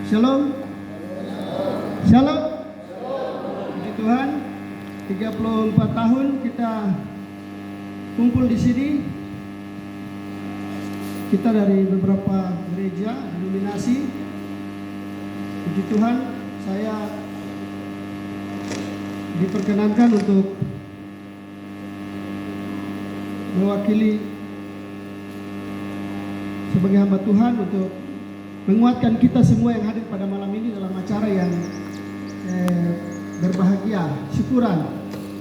Shalom. Shalom. Puji Tuhan, 34 tahun kita kumpul di sini. Kita dari beberapa gereja denominasi. Puji Tuhan, saya diperkenankan untuk mewakili sebagai hamba Tuhan untuk menguatkan kita semua yang hadir pada malam ini dalam acara yang berbahagia, syukuran,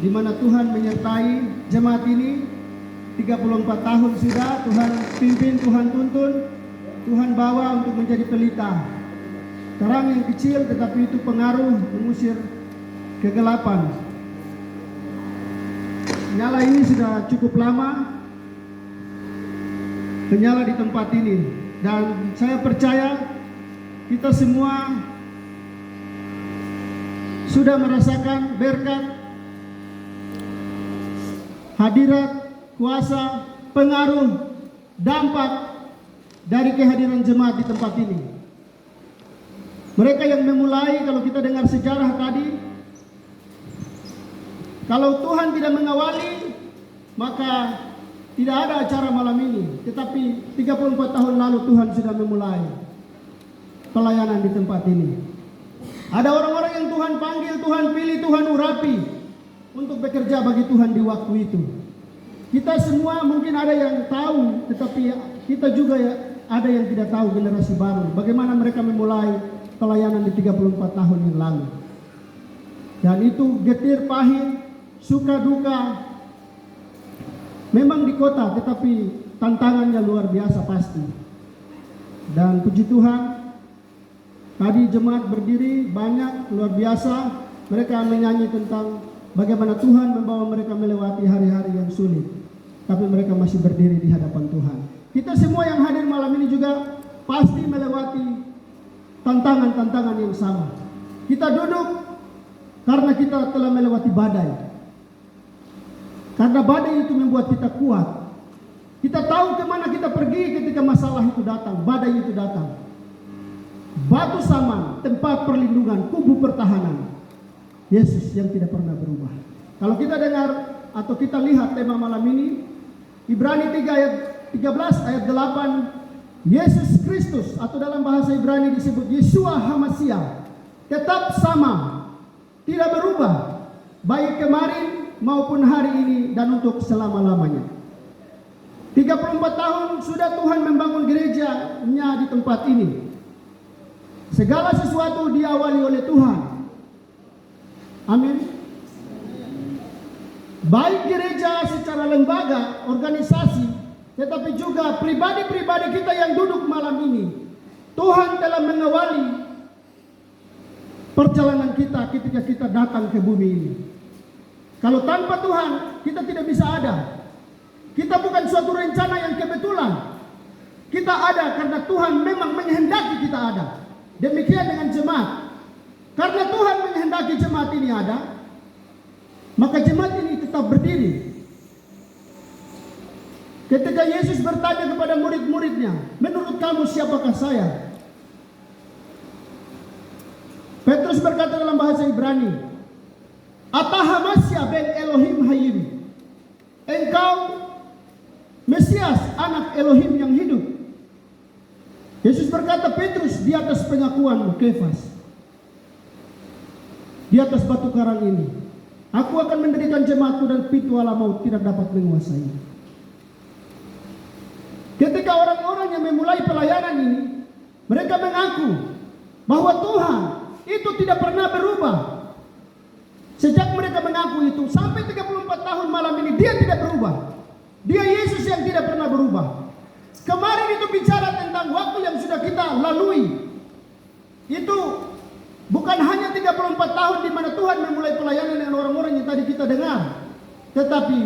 di mana Tuhan menyertai jemaat ini 34 tahun sudah. Tuhan pimpin, Tuhan tuntun, Tuhan bawa untuk menjadi pelita terang yang kecil, tetapi itu pengaruh mengusir kegelapan. Nyala ini sudah cukup lama menyala di tempat ini. Dan saya percaya kita semua sudah merasakan berkat, hadirat, kuasa, pengaruh, dampak dari kehadiran jemaat di tempat ini. Mereka yang memulai, kalau kita dengar sejarah tadi, kalau Tuhan tidak mengawali, maka tidak ada acara malam ini. Tetapi 34 tahun lalu Tuhan sudah memulai pelayanan di tempat ini. Ada orang-orang yang Tuhan panggil, Tuhan pilih, Tuhan urapi untuk bekerja bagi Tuhan di waktu itu. Kita semua mungkin ada yang tahu, tetapi kita juga ada yang tidak tahu, generasi baru. Bagaimana mereka memulai pelayanan di 34 tahun yang lalu. Dan itu getir, pahit, suka duka. Memang di kota, tetapi tantangannya luar biasa pasti. Dan puji Tuhan, tadi jemaat berdiri banyak, luar biasa. Mereka menyanyi tentang bagaimana Tuhan membawa mereka melewati hari-hari yang sulit. Tapi mereka masih berdiri di hadapan Tuhan. Kita semua yang hadir malam ini juga pasti melewati tantangan-tantangan yang sama. Kita duduk karena kita telah melewati badai. Karena badai itu membuat kita kuat. Kita tahu kemana kita pergi ketika masalah itu datang, badai itu datang. Batu saman, tempat perlindungan, kubu pertahanan. Yesus yang tidak pernah berubah. Kalau kita dengar atau kita lihat tema malam ini, Ibrani 3 ayat 13 ayat 8, Yesus Kristus atau dalam bahasa Ibrani disebut Yeshua HaMashiach tetap sama, tidak berubah, baik kemarin maupun hari ini dan untuk selama-lamanya. 34 tahun sudah Tuhan membangun gerejanya di tempat ini. Segala sesuatu diawali oleh Tuhan. Amin. Baik gereja secara lembaga, organisasi, tetapi juga pribadi-pribadi kita yang duduk malam ini. Tuhan telah mengawali perjalanan kita ketika kita datang ke bumi ini. Kalau tanpa Tuhan, kita tidak bisa ada. Kita bukan suatu rencana yang kebetulan. Kita ada karena Tuhan memang menghendaki kita ada. Demikian dengan jemaat. Karena Tuhan menghendaki jemaat ini ada, maka jemaat ini tetap berdiri. Ketika Yesus bertanya kepada murid-muridnya, menurut kamu siapakah saya? Petrus berkata dalam bahasa Ibrani, Atahamasya ben Elohim Hayim. Engkau Mesias, anak Elohim yang hidup. Yesus berkata, Petrus, di atas pengakuanmu, Kefas, di atas batu karang ini, aku akan mendirikan jemaatku dan pintu alam maut tidak dapat menguasai. Ketika orang-orang yang memulai pelayanan ini, mereka mengaku bahwa Tuhan itu tidak pernah berubah. Sejak mereka mengaku itu, sampai 34 tahun malam ini, dia tidak berubah. Dia Yesus yang tidak pernah berubah. Kemarin itu bicara tentang waktu yang sudah kita lalui. Itu bukan hanya 34 tahun di mana Tuhan memulai pelayanan dengan orang-orang yang tadi kita dengar. Tetapi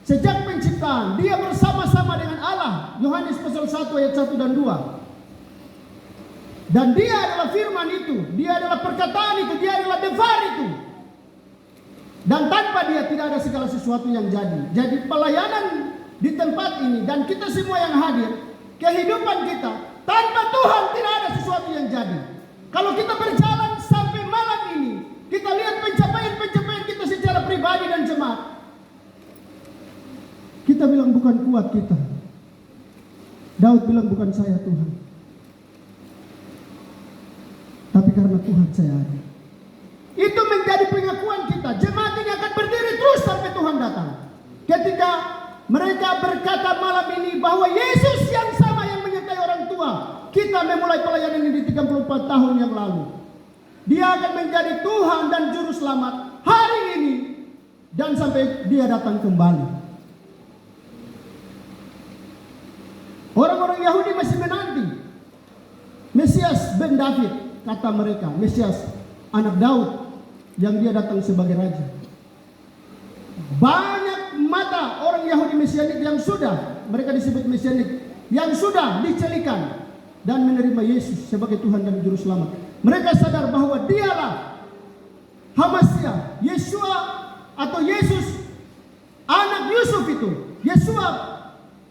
sejak penciptaan, dia bersama-sama dengan Allah. Yohanes pasal 1 ayat 1 dan 2. Dan dia adalah firman itu, dia adalah perkataan itu, dia adalah devar itu. Dan tanpa dia tidak ada segala sesuatu yang jadi. Jadi pelayanan di tempat ini dan kita semua yang hadir, kehidupan kita tanpa Tuhan tidak ada sesuatu yang jadi. Kalau kita berjalan sampai malam ini, kita lihat pencapaian-pencapaian kita secara pribadi dan jemaat, kita bilang bukan kuat kita. Daud bilang bukan saya Tuhan, tapi karena Tuhan saya ada. Itu menjadi pengakuan kita. Jemaat ini akan berdiri terus sampai Tuhan datang. Ketika mereka berkata malam ini bahwa Yesus yang sama yang menyertai orang tua kita memulai pelayanan ini di 34 tahun yang lalu, Dia akan menjadi Tuhan dan Juru Selamat hari ini dan sampai Dia datang kembali. Orang-orang Yahudi masih menanti Mesias ben David, kata mereka, Mesias anak Daud yang Dia datang sebagai raja. Banyak mata orang Yahudi Mesianik yang sudah, mereka disebut Mesianik, yang sudah dicelikan dan menerima Yesus sebagai Tuhan dan Juru Selamat. Mereka sadar bahwa Dialah Hamasiah, Yesua atau Yesus anak Yusuf itu, Yesua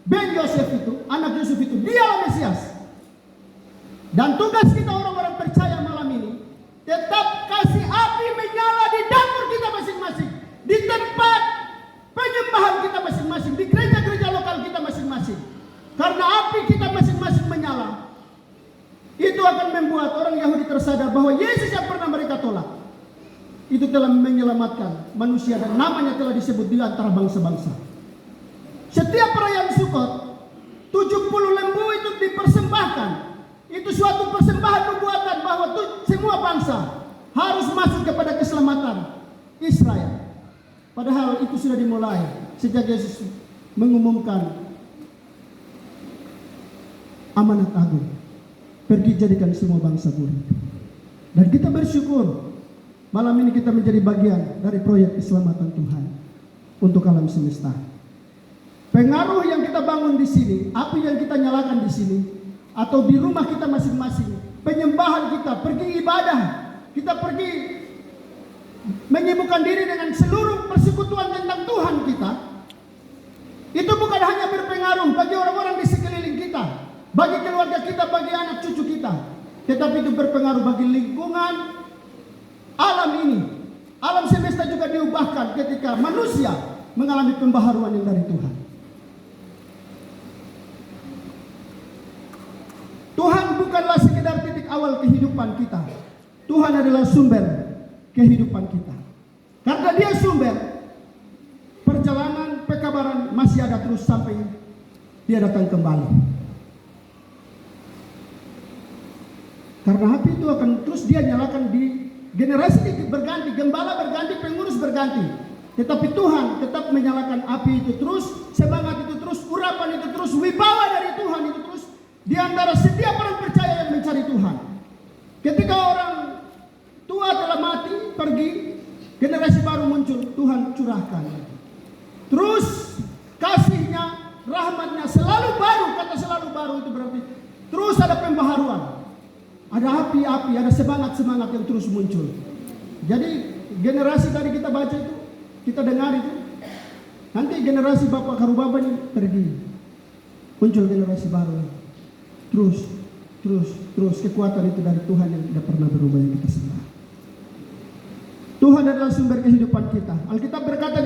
ben Yosef itu, anak Yusuf itu, Dialah Mesias. Dan tugas kita orang-orang percaya malam ini, tetap kasih api menyala di dapur kita masing-masing, di tempat penyembahan kita masing-masing, di gereja-gereja lokal kita masing-masing. Karena api kita masing-masing menyala, itu akan membuat orang Yahudi tersadar bahwa Yesus yang pernah mereka tolak itu telah menyelamatkan manusia dan namanya telah disebut di antara bangsa-bangsa. Setiap perayaan Sukot, 70 lembu itu dipersembahkan. Itu suatu persembahan nubuatan bahwa semua bangsa harus masuk kepada keselamatan Israel. Padahal itu sudah dimulai sejak Yesus mengumumkan amanat agung, pergi jadikan semua bangsa murid. Dan kita bersyukur malam ini kita menjadi bagian dari proyek keselamatan Tuhan untuk alam semesta. Pengaruh yang kita bangun di sini, api yang kita nyalakan di sini, atau di rumah kita masing-masing, penyembahan kita, pergi ibadah, kita pergi menyibukkan diri dengan seluruh persekutuan tentang Tuhan kita, itu bukan hanya berpengaruh bagi orang-orang di sekeliling kita, bagi keluarga kita, bagi anak cucu kita, tetapi itu berpengaruh bagi lingkungan alam ini. Alam semesta juga diubahkan ketika manusia mengalami pembaharuan yang dari Tuhan. Tuhan bukanlah sekedar titik awal kehidupan kita. Tuhan adalah sumber kehidupan kita. Karena Dia sumber, perjalanan pekabaran masih ada terus sampai Dia datang kembali. Karena api itu akan terus Dia nyalakan di generasi berganti, gembala berganti, pengurus berganti. Tetapi Tuhan tetap menyalakan api itu terus, semangat itu terus, urapan itu terus, wibawa dari Tuhan itu terus di antara setiap orang percaya yang mencari Tuhan. Ketika orang tua telah mati, pergi, generasi baru muncul, Tuhan curahkan. Terus kasih-Nya, rahmat-Nya selalu baru, kata selalu baru itu berarti terus ada pembaharuan. Ada api-api, ada semangat-semangat yang terus muncul. Jadi generasi tadi kita baca itu, kita dengar itu, nanti generasi Bapak Karubaba ini pergi, muncul generasi baru. Terus kekuatan itu dari Tuhan yang tidak pernah berubah yang kita sembah. Tuhan adalah sumber kehidupan kita. Alkitab berkata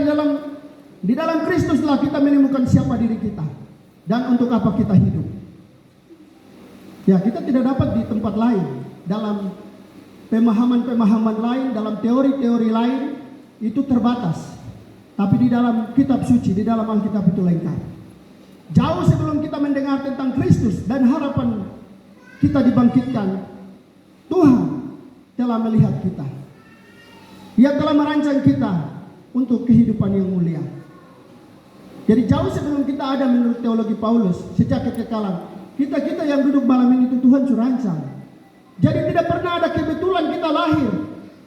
di dalam Kristuslah kita menemukan siapa diri kita dan untuk apa kita hidup. Ya, kita tidak dapat di tempat lain, dalam pemahaman-pemahaman lain, dalam teori-teori lain itu terbatas. Tapi di dalam kitab suci, di dalam Alkitab itu lengkap. Jauh sebelum kita mendengar tentang Kristus dan harapan kita dibangkitkan, Tuhan telah melihat kita. Dia telah merancang kita untuk kehidupan yang mulia. Jadi jauh sebelum kita ada menurut teologi Paulus, sejak kekekalan, kita yang duduk malam ini itu Tuhan sudah rancang. Jadi tidak pernah ada kebetulan kita lahir.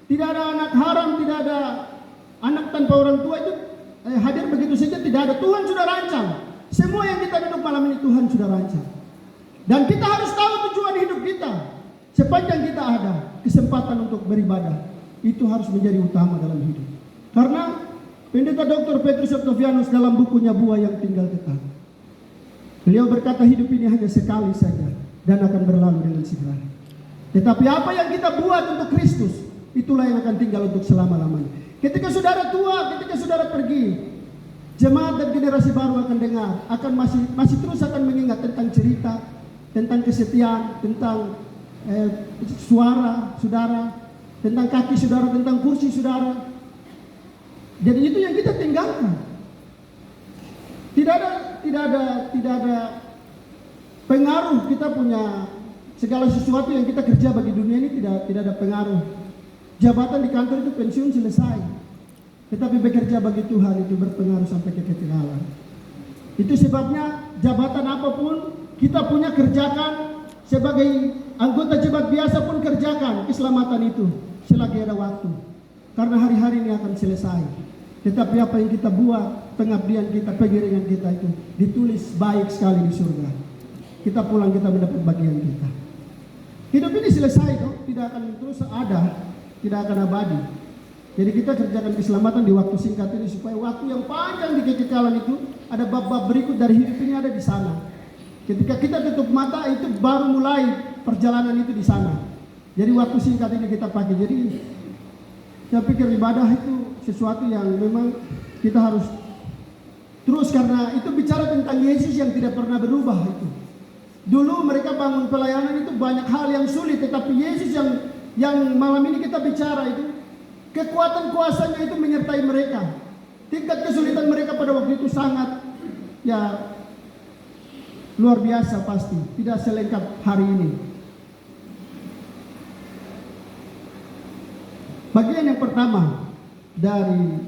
Tidak ada anak haram, tidak ada anak tanpa orang tua itu hadir begitu saja, tidak ada. Tuhan sudah rancang. Semua yang kita duduk malam ini Tuhan sudah rancang. Dan kita harus tahu tujuan hidup kita. Sepanjang kita ada kesempatan untuk beribadah, itu harus menjadi utama dalam hidup. Karena Pendeta Dr. Petrus Octavianus dalam bukunya Buah yang Tinggal Tetap, beliau berkata hidup ini hanya sekali saja dan akan berlalu dengan segera. Tetapi apa yang kita buat untuk Kristus, itulah yang akan tinggal untuk selama-lamanya. Ketika saudara tua, ketika saudara pergi, jemaat dan generasi baru akan dengar, akan masih terus akan mengingat tentang cerita, tentang kesetiaan, tentang suara saudara, tentang kaki saudara, tentang kursi saudara. Jadi itu yang kita tinggalkan. Tidak ada pengaruh kita punya segala sesuatu yang kita kerja bagi dunia ini, tidak ada pengaruh. Jabatan di kantor itu pensiun selesai. Tetapi bekerja bagi Tuhan itu berpengaruh sampai kekekalan. Itu sebabnya jabatan apapun kita punya kerjakan, sebagai anggota jemaat biasa pun kerjakan keselamatan itu selagi ada waktu. Karena hari-hari ini akan selesai. Tetapi apa yang kita buat, pengabdian kita, pengiringan kita itu ditulis baik sekali di surga. Kita pulang, kita mendapat bagian kita. Hidup ini selesai toh, tidak akan terus ada, tidak akan abadi. Jadi kita kerjakan keselamatan di waktu singkat ini supaya waktu yang panjang di kekekalan itu ada bab-bab berikut dari hidup ini ada di sana. Ketika kita tutup mata itu baru mulai perjalanan itu di sana. Jadi waktu singkat ini kita pakai. Jadi saya pikir ibadah itu sesuatu yang memang kita harus terus, karena itu bicara tentang Yesus yang tidak pernah berubah itu. Dulu mereka bangun pelayanan itu banyak hal yang sulit, tetapi Yesus yang malam ini kita bicara itu kekuatan kuasanya itu menyertai mereka. Tingkat kesulitan mereka pada waktu itu sangat luar biasa pasti, tidak selengkap hari ini. Bagian yang pertama dari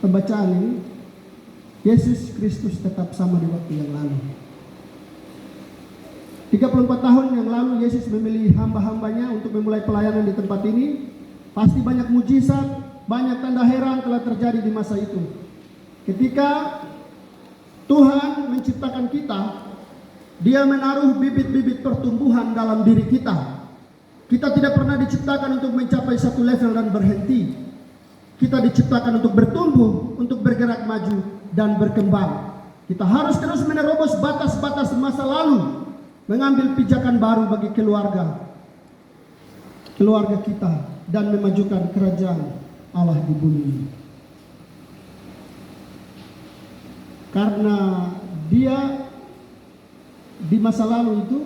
pembacaan ini, Yesus Kristus tetap sama di waktu yang lalu. 34 tahun yang lalu Yesus memilih hamba-hambanya untuk memulai pelayanan di tempat ini. Pasti banyak mujizat, banyak tanda heran telah terjadi di masa itu. Ketika Tuhan menciptakan kita, Dia menaruh bibit-bibit pertumbuhan dalam diri kita. Kita tidak pernah diciptakan untuk mencapai satu level dan berhenti. Kita diciptakan untuk bertumbuh, untuk bergerak maju dan berkembang. Kita harus terus menerobos batas-batas masa lalu, mengambil pijakan baru bagi keluarga kita, dan memajukan kerajaan Allah di bumi ini. Karena Dia di masa lalu itu,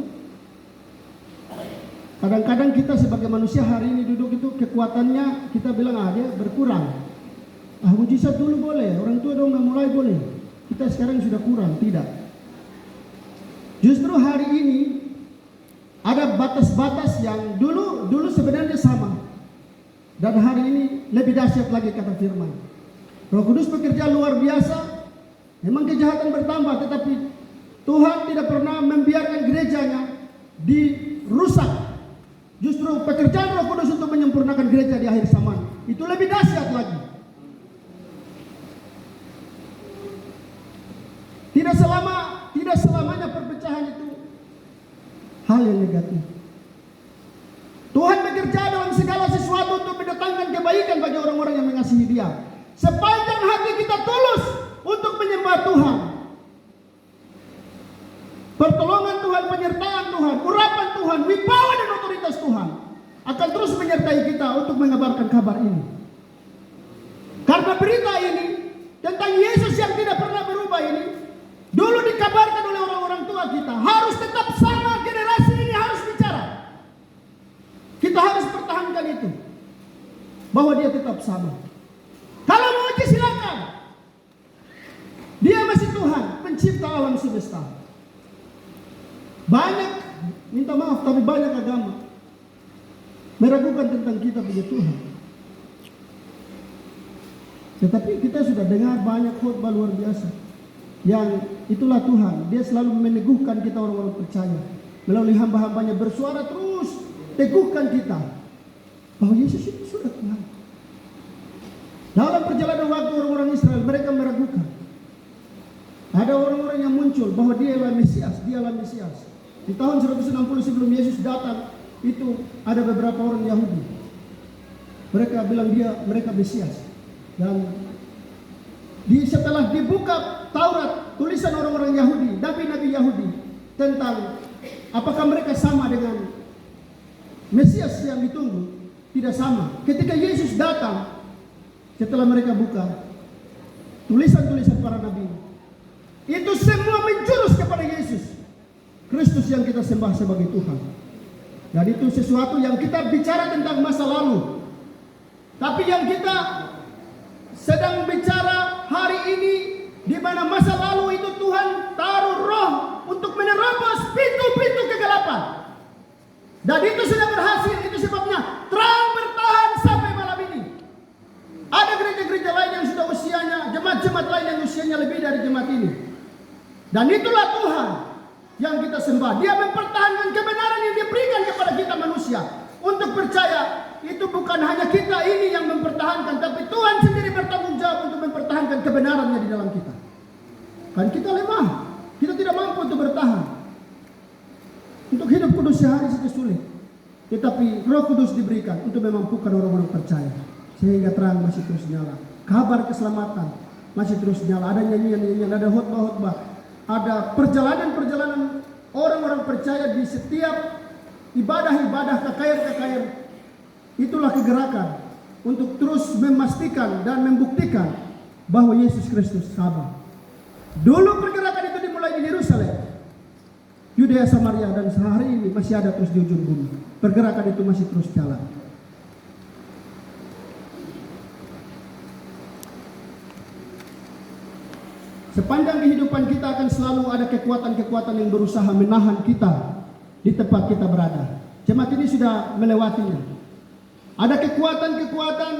kadang-kadang kita sebagai manusia hari ini duduk itu kekuatannya kita bilang dia berkurang. Mujizat dulu boleh, orang tua dong nggak mulai boleh. Kita sekarang sudah kurang, tidak. Justru hari ini ada batas-batas yang dulu sebenarnya sama, dan hari ini lebih dahsyat lagi kata firman. Roh Kudus bekerja luar biasa. Memang kejahatan bertambah, tetapi Tuhan tidak pernah membiarkan gerejanya dirusak. Justru pekerjaan Roh Kudus untuk menyempurnakan gereja di akhir zaman itu lebih dahsyat lagi. Tidak selamanya perpecahan itu hal yang negatif. Tuhan bekerja dalam segala sesuatu untuk mendatangkan kebaikan bagi orang-orang yang mengasihi Dia. Sepanjang hati kita tulus untuk menyembah Tuhan, pertolongan Tuhan, penyertaan Tuhan, urapan Tuhan, wibawa dan otoritas Tuhan akan terus menyertai kita untuk mengabarkan kabar ini. Karena berita ini tentang Yesus yang tidak pernah berubah ini dulu dikabarkan oleh orang-orang tua kita, harus tetap sama. Generasi ini harus bicara. Kita harus pertahankan itu, bahwa Dia tetap sama. Kalau mau uji silakan. Dia masih Tuhan, pencipta alam semesta. Banyak, minta maaf, tapi banyak agama meragukan tentang kita punya Tuhan. Tetapi kita sudah dengar banyak khotbah luar biasa yang itulah Tuhan. Dia selalu meneguhkan kita orang-orang percaya melalui hamba-hambanya, bersuara terus teguhkan kita bahwa Yesus itu sudah Tuhan. Dalam perjalanan waktu orang-orang Israel mereka meragukan. Ada orang-orang yang muncul bahwa Dia adalah Mesias, Dia adalah Mesias. Di tahun 160 sebelum Yesus datang, itu ada beberapa orang Yahudi. Mereka bilang mereka Mesias. Dan setelah dibuka Taurat, tulisan orang-orang Yahudi, nabi-nabi Yahudi tentang Apakah mereka sama dengan Mesias yang ditunggu? Tidak sama. Ketika Yesus datang, setelah mereka buka tulisan-tulisan para nabi, itu semua menjurus kepada Yesus Kristus yang kita sembah sebagai Tuhan. Dan itu sesuatu yang kita bicara tentang masa lalu. Tapi yang kita sedang bicara hari ini, di mana masa lalu itu Tuhan taruh roh untuk menerobos pintu-pintu kegelapan. Dan itu sudah berhasil. Itu sebabnya terang bertahan sampai malam ini. Ada gereja-gereja lain yang sudah usianya, jemaat-jemaat lain yang usianya lebih dari jemaat ini. Dan itulah Tuhan yang kita sembah. Dia mempertahankan kebenaran yang diberikan kepada kita manusia. Untuk percaya, itu bukan hanya kita ini yang mempertahankan, tapi Tuhan sendiri bertanggung jawab untuk mempertahankan kebenarannya di dalam kita. Kan kita lemah, kita tidak mampu untuk bertahan. Untuk hidup kudus sehari itu sulit. Tetapi Roh Kudus diberikan untuk memampukan orang-orang percaya, sehingga terang masih terus nyala. Kabar keselamatan masih terus nyala. Ada nyanyian-nyanyian, ada khotbah-khotbah, ada perjalanan-perjalanan orang-orang percaya di setiap ibadah-ibadah, kekayaan-kekayaan. Itulah kegerakan untuk terus memastikan dan membuktikan bahwa Yesus Kristus sama. Dulu pergerakan itu dimulai di Yerusalem, Yudea, Samaria, dan sehari ini masih ada terus di ujung bumi. Pergerakan itu masih terus jalan. Sepanjang kehidupan kita akan selalu ada kekuatan-kekuatan yang berusaha menahan kita di tempat kita berada. Jemaat ini sudah melewatinya. Ada kekuatan-kekuatan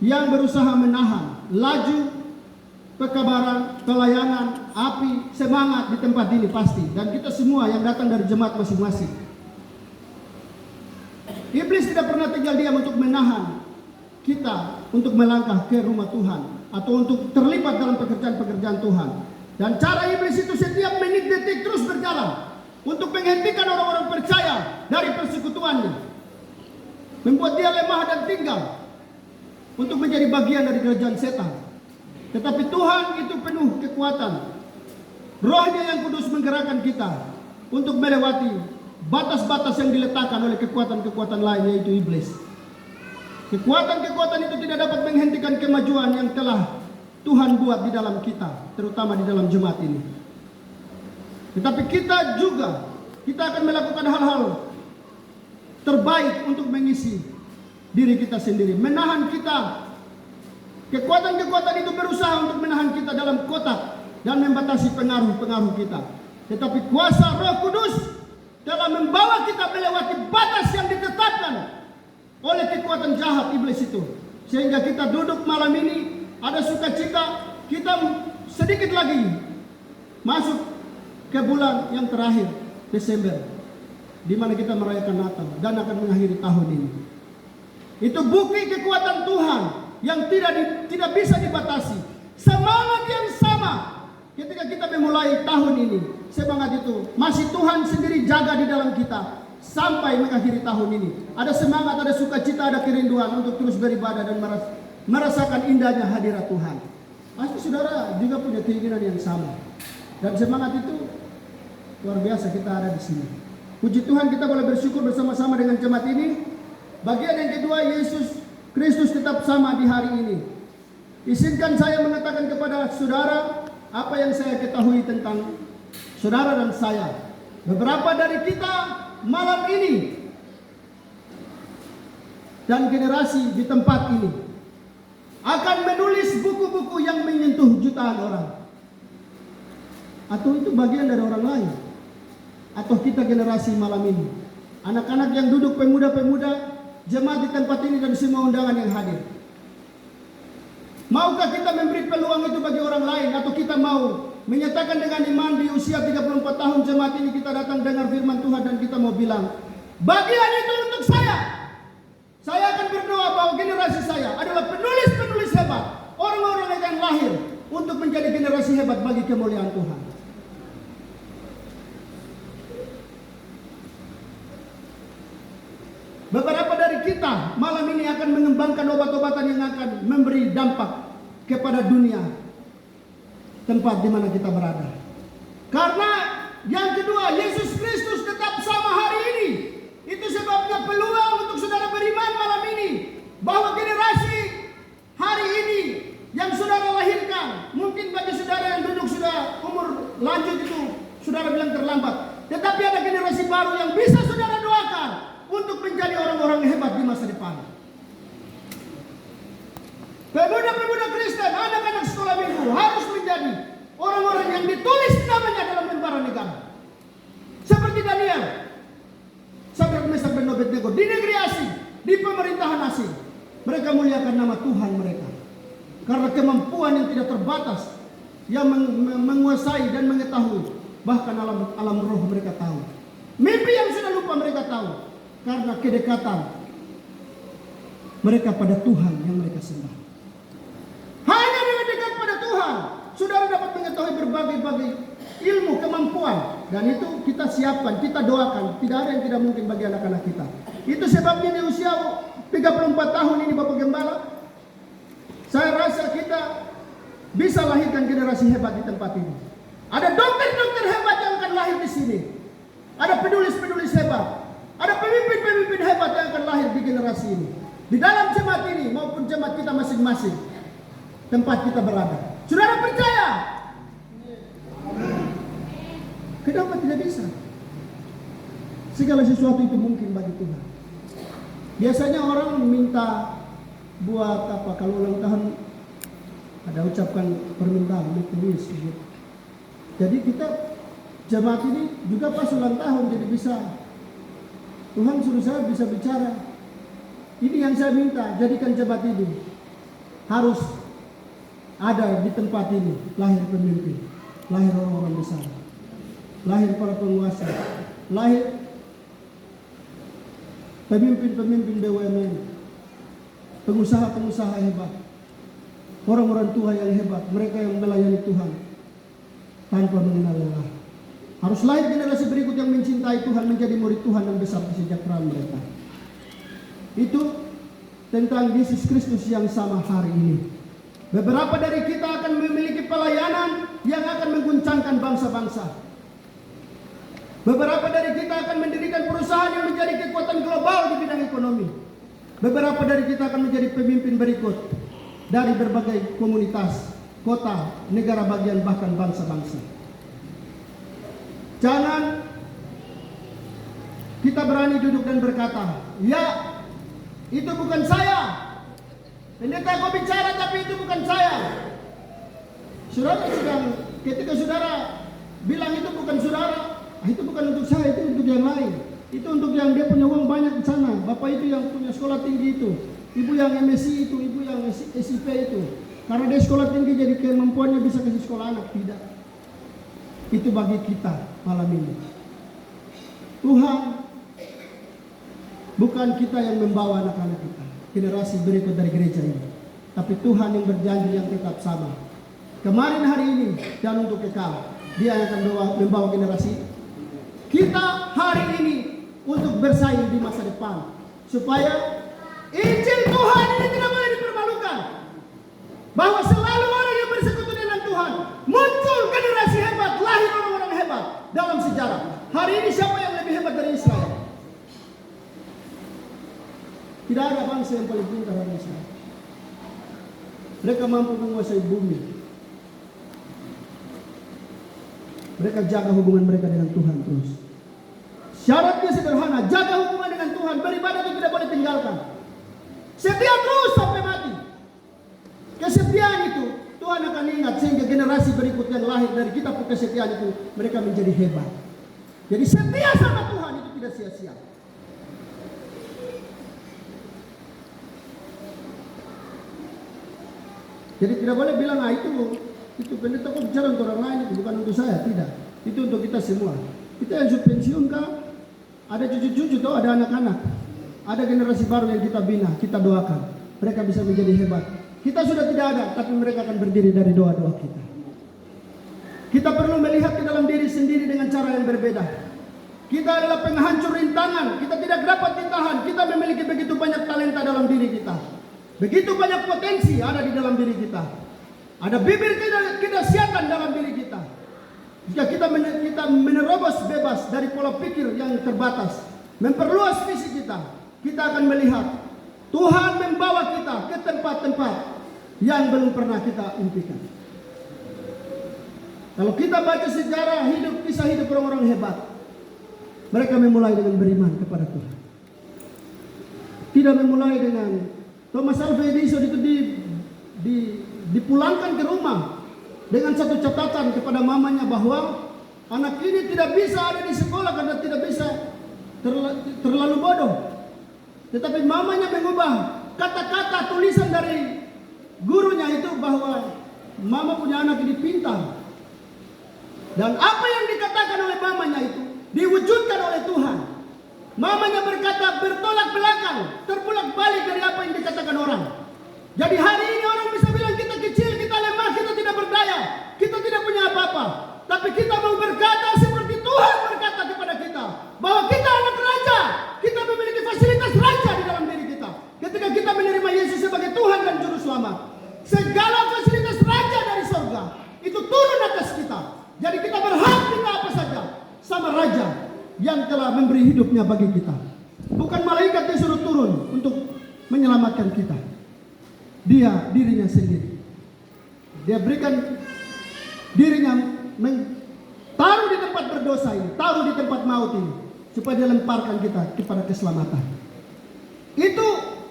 yang berusaha menahan laju pekabaran, pelayanan, api, semangat di tempat ini pasti. Dan kita semua yang datang dari jemaat masing-masing. Iblis tidak pernah tinggal diam untuk menahan kita untuk melangkah ke rumah Tuhan atau untuk terlibat dalam pekerjaan-pekerjaan Tuhan. Dan cara iblis itu setiap menit detik terus berjalan untuk menghentikan orang-orang percaya dari persekutuannya, membuat dia lemah dan tinggal untuk menjadi bagian dari kerajaan setan. Tetapi Tuhan itu penuh kekuatan. Rohnya yang kudus menggerakkan kita untuk melewati batas-batas yang diletakkan oleh kekuatan-kekuatan lain, yaitu iblis. Kekuatan-kekuatan itu tidak dapat menghentikan kemajuan yang telah Tuhan buat di dalam kita, terutama di dalam jemaat ini. Tetapi kita akan melakukan hal-hal terbaik untuk mengisi diri kita sendiri, menahan kita. Kekuatan-kekuatan itu berusaha untuk menahan kita dalam kotak dan membatasi pengaruh-pengaruh kita. Tetapi kuasa Roh Kudus telah membawa kita melewati batas yang ditetapkan oleh kekuatan jahat iblis itu. Sehingga kita duduk malam ini, ada sukacita, kita sedikit lagi masuk ke bulan yang terakhir, Desember, di mana kita merayakan Natal dan akan mengakhiri tahun ini. Itu bukti kekuatan Tuhan yang tidak bisa dibatasi. Semangat yang sama ketika kita memulai tahun ini, semangat itu masih Tuhan sendiri jaga di dalam kita sampai mengakhiri tahun ini. Ada semangat, ada sukacita, ada kerinduan untuk terus beribadah dan merasakan indahnya hadirat Tuhan. Pasti saudara juga punya keinginan yang sama. Dan semangat itu luar biasa kita ada di sini. Puji Tuhan, kita boleh bersyukur bersama-sama dengan jemaat ini. Bagian yang kedua, Yesus Kristus tetap sama di hari ini. Izinkan saya mengatakan kepada saudara apa yang saya ketahui tentang saudara dan saya. Beberapa dari kita malam ini dan generasi di tempat ini akan menulis buku-buku yang menyentuh jutaan orang. Atau itu bagian dari orang lain. Atau kita generasi malam ini, anak-anak yang duduk, pemuda-pemuda, jemaat di tempat ini dan semua undangan yang hadir. Maukah kita memberi peluang itu bagi orang lain, atau kita mau menyatakan dengan iman di usia 34 tahun jemaat ini kita datang dengar firman Tuhan dan kita mau bilang, bagian itu untuk saya. Saya akan berdoa bahwa generasi saya adalah penulis-penulis hebat, orang-orang yang akan lahir untuk menjadi generasi hebat bagi kemuliaan Tuhan. Beberapa dari kita malam ini akan mengembangkan obat-obatan yang akan memberi dampak kepada dunia tempat di mana kita berada. Karena Yang kedua, Yesus Kristus tetap sama hari ini. Itu sebabnya peluang untuk saudara beriman malam ini, bahwa generasi hari ini yang saudara lahirkan, mungkin bagi saudara yang duduk sudah umur lanjut itu, saudara bilang terlambat. Tetapi ada generasi baru yang bisa saudara doakan untuk menjadi orang-orang hebat di masa depan. Pemuda-pemuda Kristen, anak-anak sekolah minggu harus menjadi orang-orang yang ditulis namanya dalam lembaran negara. Seperti Daniel, Sadrak, Mesak, dan Abednego di negeri asing, di pemerintahan asing. Mereka muliakan nama Tuhan mereka. Karena kemampuan yang tidak terbatas, yang menguasai dan mengetahui. Bahkan alam roh mereka tahu. Mimpi yang sudah lupa mereka tahu. Karena kedekatan mereka pada Tuhan yang mereka sembah. Hanya dengan dekat pada Tuhan, saudara dapat mengetahui berbagai ilmu, kemampuan. Dan itu kita siapkan, kita doakan. Tidak ada yang tidak mungkin bagi anak-anak kita. Itu sebabnya di usia 34 tahun ini Bapak Gembala, saya rasa kita bisa lahirkan generasi hebat di tempat ini. Ada dokter-dokter hebat yang akan lahir di sini. Ada penulis-penulis hebat. Ada pemimpin-pemimpin hebat yang akan lahir di generasi ini. Di dalam jemaat ini maupun jemaat kita masing-masing, tempat kita berada. Saudara percaya? Kenapa tidak bisa? Segala sesuatu itu mungkin bagi Tuhan. Biasanya orang minta buat apa, kalau ulang tahun ada ucapkan permintaan, tulis gitu. Jadi kita jemaat ini juga pas ulang tahun, jadi bisa Tuhan suruh saya bisa bicara. Ini yang saya minta, jadikan jemaat ini harus ada di tempat ini, lahir pemimpin, lahir orang-orang besar, lahir para penguasa, lahir pemimpin-pemimpin BUMN, pengusaha-pengusaha hebat, orang-orang tua yang hebat, mereka yang melayani Tuhan tanpa mengenal lelah. Harus lahir generasi berikut yang mencintai Tuhan, menjadi murid Tuhan dan besar kesejahteraan mereka. Itu tentang Yesus Kristus yang sama hari ini. Beberapa dari kita akan memiliki pelayanan yang akan mengguncangkan bangsa-bangsa. Beberapa dari kita akan mendirikan perusahaan yang menjadi kekuatan global di bidang ekonomi. Beberapa dari kita akan menjadi pemimpin berikut dari berbagai komunitas, kota, negara bagian, bahkan bangsa-bangsa. Jangan kita berani duduk dan berkata, ya, itu bukan saya. Pendeta kau bicara tapi itu bukan saya. Saudara sedang, ketika saudara bilang itu bukan saudara, itu bukan untuk saya, itu untuk yang lain. Itu untuk yang dia punya uang banyak di sana. Bapak itu yang punya sekolah tinggi itu. Ibu yang MSc itu, ibu yang SIP itu. Karena dia sekolah tinggi jadi kemampuannya bisa kasih sekolah anak. Tidak. Itu bagi kita malam ini. Tuhan bukan kita yang membawa anak-anak kita, generasi berikut dari gereja ini. Tapi Tuhan yang berjanji yang tetap sama. Kemarin, hari ini, dan untuk kekal. Dia yang akan membawa generasi kita hari ini untuk bersaing di masa depan. Supaya Injil Tuhan ini tidak boleh dipermalukan. Bahwa selalu orang yang bersekutu dengan Tuhan, muncul generasi hebat, lahir orang-orang hebat dalam sejarah. Hari ini siapa yang lebih hebat dari Israel? Tidak ada bangsa yang paling pintar dari Israel. Mereka mampu menguasai bumi. Mereka jaga hubungan mereka dengan Tuhan terus. Syaratnya sederhana, jaga hubungan dengan Tuhan, beribadah itu tidak boleh tinggalkan. Setia terus sampai mati. Kesetiaan itu Tuhan akan ingat sehingga generasi berikut yang lahir dari kitab kesetiaan itu mereka menjadi hebat. Jadi setia sama Tuhan itu tidak sia-sia. Jadi tidak boleh bilang itu pendeta kok bicara untuk orang lain, itu bukan untuk saya, tidak. Itu untuk kita semua. Kita yang sudah pensiun kah? Ada cucu-cucu atau ada anak-anak. Ada generasi baru yang kita bina, kita doakan. Mereka bisa menjadi hebat. Kita sudah tidak ada, tapi mereka akan berdiri dari doa-doa kita. Kita perlu melihat ke dalam diri sendiri dengan cara yang berbeda. Kita adalah penghancur rintangan, kita tidak dapat ditahan. Kita memiliki begitu banyak talenta dalam diri kita. Begitu banyak potensi ada di dalam diri kita. Ada bibir kedahsyatan dalam diri kita. Jika kita menerobos bebas dari pola pikir yang terbatas, memperluas visi kita, kita akan melihat Tuhan membawa kita ke tempat-tempat yang belum pernah kita impikan. Kalau kita baca sejarah hidup, kisah hidup orang-orang hebat, mereka memulai dengan beriman kepada Tuhan. Tidak memulai dengan Thomas Alva Edison itu dipulangkan ke rumah dengan satu catatan kepada mamanya bahwa anak ini tidak bisa ada di sekolah karena tidak bisa terlalu bodoh. Tetapi mamanya mengubah kata-kata tulisan dari gurunya itu bahwa mama punya anak ini pintar. Dan apa yang dikatakan oleh mamanya itu diwujudkan oleh Tuhan. Mamanya berkata bertolak belakang, terbolak balik dari apa yang dikatakan orang. Jadi hari ini orang bisa bilang kita kecil, kita lemah, kita tidak berdaya, kita tidak punya apa-apa. Tapi kita mau berkata seperti Tuhan berkata kepada kita, bahwa kita anak raja, kita memiliki fasilitas raja di dalam diri kita. Ketika kita menerima Yesus sebagai Tuhan dan Juru Selamat, segala fasilitas raja dari surga itu turun atas kita. Jadi kita berhak minta apa saja sama raja yang telah memberi hidupnya bagi kita. Bukan malaikat yang suruh turun untuk menyelamatkan kita. Dia dirinya sendiri. Dia berikan dirinya taruh di tempat berdosa ini, taruh di tempat maut ini, supaya dia lemparkan kita kepada keselamatan. Itu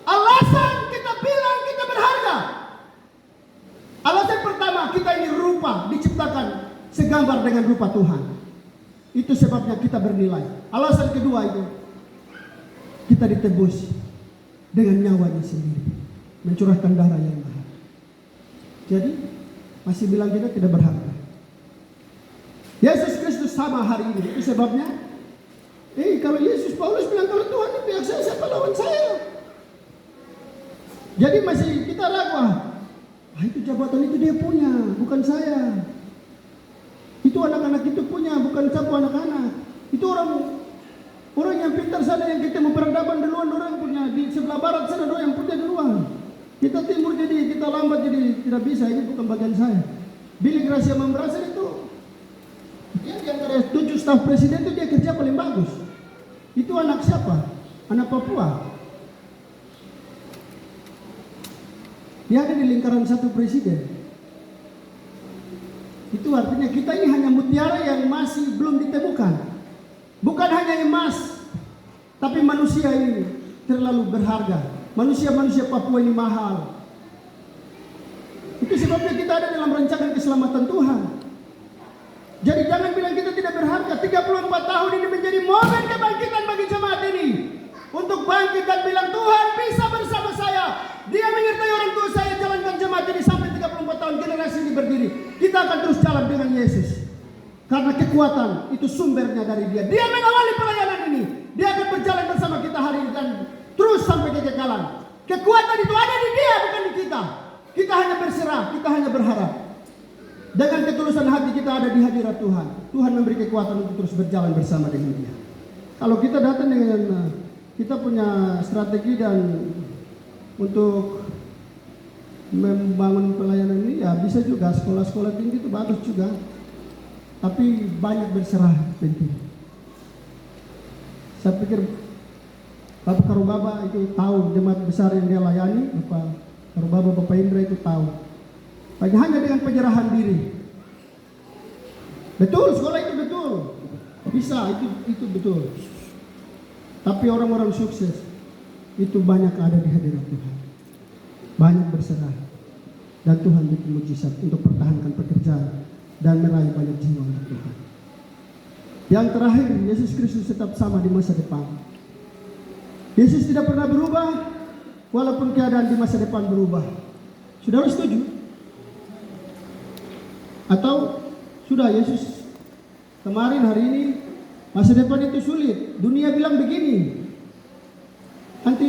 alasan kita bilang kita berharga. Alasan pertama, kita ini rupa diciptakan segambar dengan rupa Tuhan. Itu sebabnya kita bernilai. Alasan kedua itu, kita ditebus dengan nyawanya sendiri, mencurahkan darah yang mahal. Jadi masih bilang kita tidak berharga. Yesus Kristus sama hari ini. Itu sebabnya kalau Yesus Paulus bilang kalau Tuhan di pihak saya, siapa lawan saya? Jadi masih kita ragu. Itu jabatan itu dia punya, bukan saya. Itu anak-anak itu punya, bukan sapu anak-anak. Itu orang yang pintar sana yang kita memperadaban duluan, orang punya di sebelah barat sana orang yang punya duluan. Kita timur jadi kita lambat jadi tidak bisa, ini bukan bagian saya. Billy Gracia Membrasa itu dia di antara 7 staf presiden itu dia kerja paling bagus. Itu anak siapa? Anak Papua. Dia ada di lingkaran satu presiden. Itu artinya kita ini hanya mutiara yang masih belum ditemukan. Bukan hanya emas, tapi manusia ini terlalu berharga. Manusia-manusia Papua ini mahal. Itu sebabnya kita ada dalam rancangan keselamatan Tuhan. Jadi jangan bilang kita tidak berharga. 34 tahun ini menjadi momen kebangkitan bagi jemaat ini. Untuk bangkit dan bilang Tuhan bisa bersama saya. Dia menyertai orang tua saya jalankan jemaat ini sampai 34 tahun generasi ini berdiri. Kita akan terus jalan dengan Yesus. Karena kekuatan itu sumbernya dari dia. Dia mengawali pelayanan ini. Dia akan berjalan bersama kita hari ini dan terus sampai kekekalan. Kekuatan itu ada di dia, bukan di kita. Kita hanya berserah, kita hanya berharap. Dengan ketulusan hati kita ada di hadirat Tuhan. Tuhan memberi kekuatan untuk terus berjalan bersama dengan dia. Kalau kita datang dengan kita punya strategi dan untuk membangun pelayanan ini, ya bisa juga sekolah-sekolah tinggi itu bagus juga. Tapi banyak berserah penting. Saya pikir Bapak Karubaba itu tahu jemaat besar yang dia layani, Bapak Karubaba, Bapak Indra itu tahu. Hanya dengan penyerahan diri. Betul, sekolah itu betul. Bisa, itu betul. Tapi orang-orang sukses itu banyak ada di hadirat Tuhan. Banyak berserah. Dan Tuhan bikin mujizat untuk pertahankan pekerjaan dan meraih banyak jiwa untuk Tuhan. Yang terakhir, Yesus Kristus tetap sama di masa depan. Yesus tidak pernah berubah walaupun keadaan di masa depan berubah. Saudara setuju? Atau sudah Yesus kemarin hari ini masa depan itu sulit. Dunia bilang begini. Nanti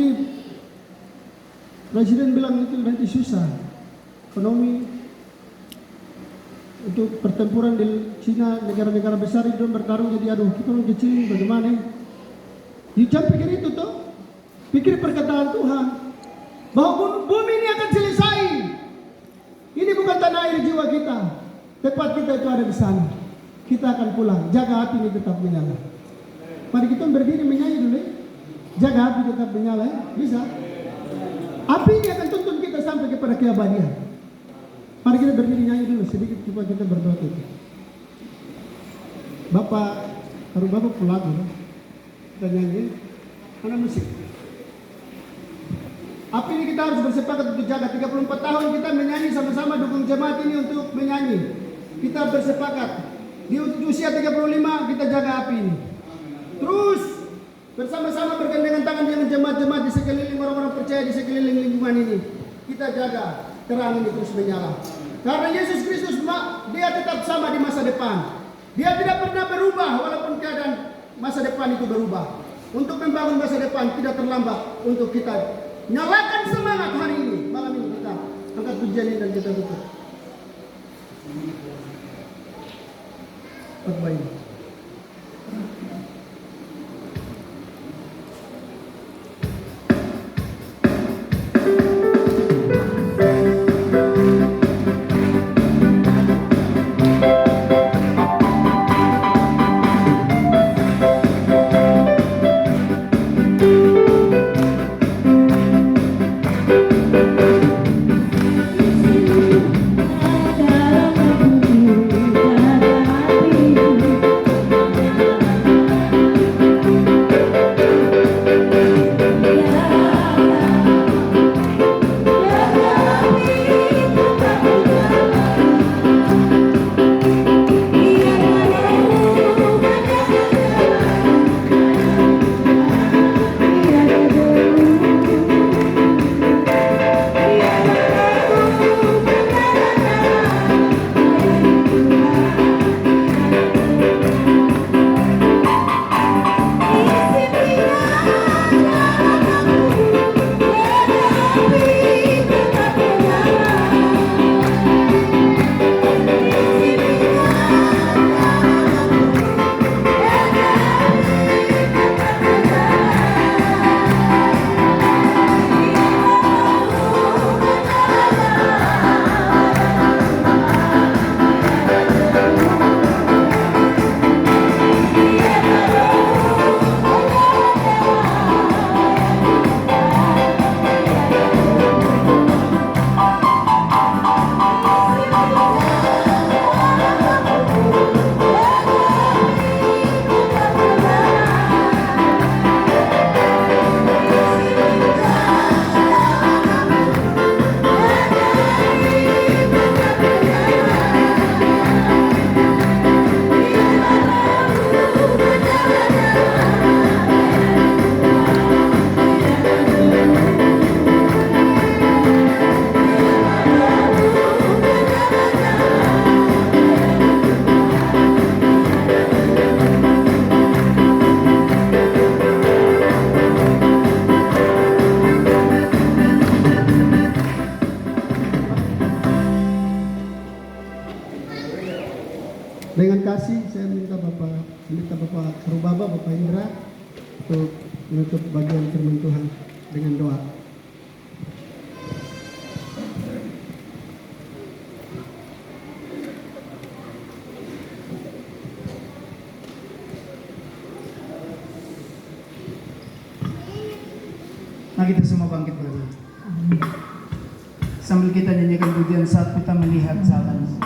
presiden bilang itu nanti susah. Ekonomi untuk pertempuran di Cina, negara-negara besar itu bertarung jadi aduh kita orang kecil bagaimana? Jangan pikir itu toh. Pikir perkataan Tuhan bahwa bumi ini akan selesai. Ini bukan tanah air jiwa kita. Tempat kita itu ada di sana. kita akan pulang. Jaga api ini tetap menyala. Mari kita berdiri menyanyi dulu. Jaga api tetap menyala. Bisa? Api ini akan tuntun kita sampai kepada keabadian. Mari kita berdiri nyanyi dulu sedikit supaya kita berdoa itu. Bapak, harus Bapak pulang dulu. Kita nyanyi. Mana musik? Api ini kita harus bersepakat untuk jaga. 34 tahun kita menyanyi sama-sama, dukung jemaat ini untuk menyanyi. Kita bersepakat. Di usia 35 kita jaga api ini. Terus bersama-sama bergandengan tangan dengan jemaat-jemaat di sekeliling orang-orang percaya di sekeliling lingkungan ini. Kita jaga terang ini terus menyala. Karena Yesus Kristus dia tetap sama di masa depan. Dia tidak pernah berubah walaupun keadaan masa depan itu berubah. Untuk membangun masa depan tidak terlambat untuk kita nyalakan semangat hari ini. Malam ini kita angkat pujian ini dan kita tutup. Baik. Dengan kasih saya minta Bapak Rubaba, Bapak Indra untuk menutup bagian firman Tuhan dengan doa. Mari kita semua bangkit berdiri. Sambil kita nyanyikan pujian saat kita melihat jalan.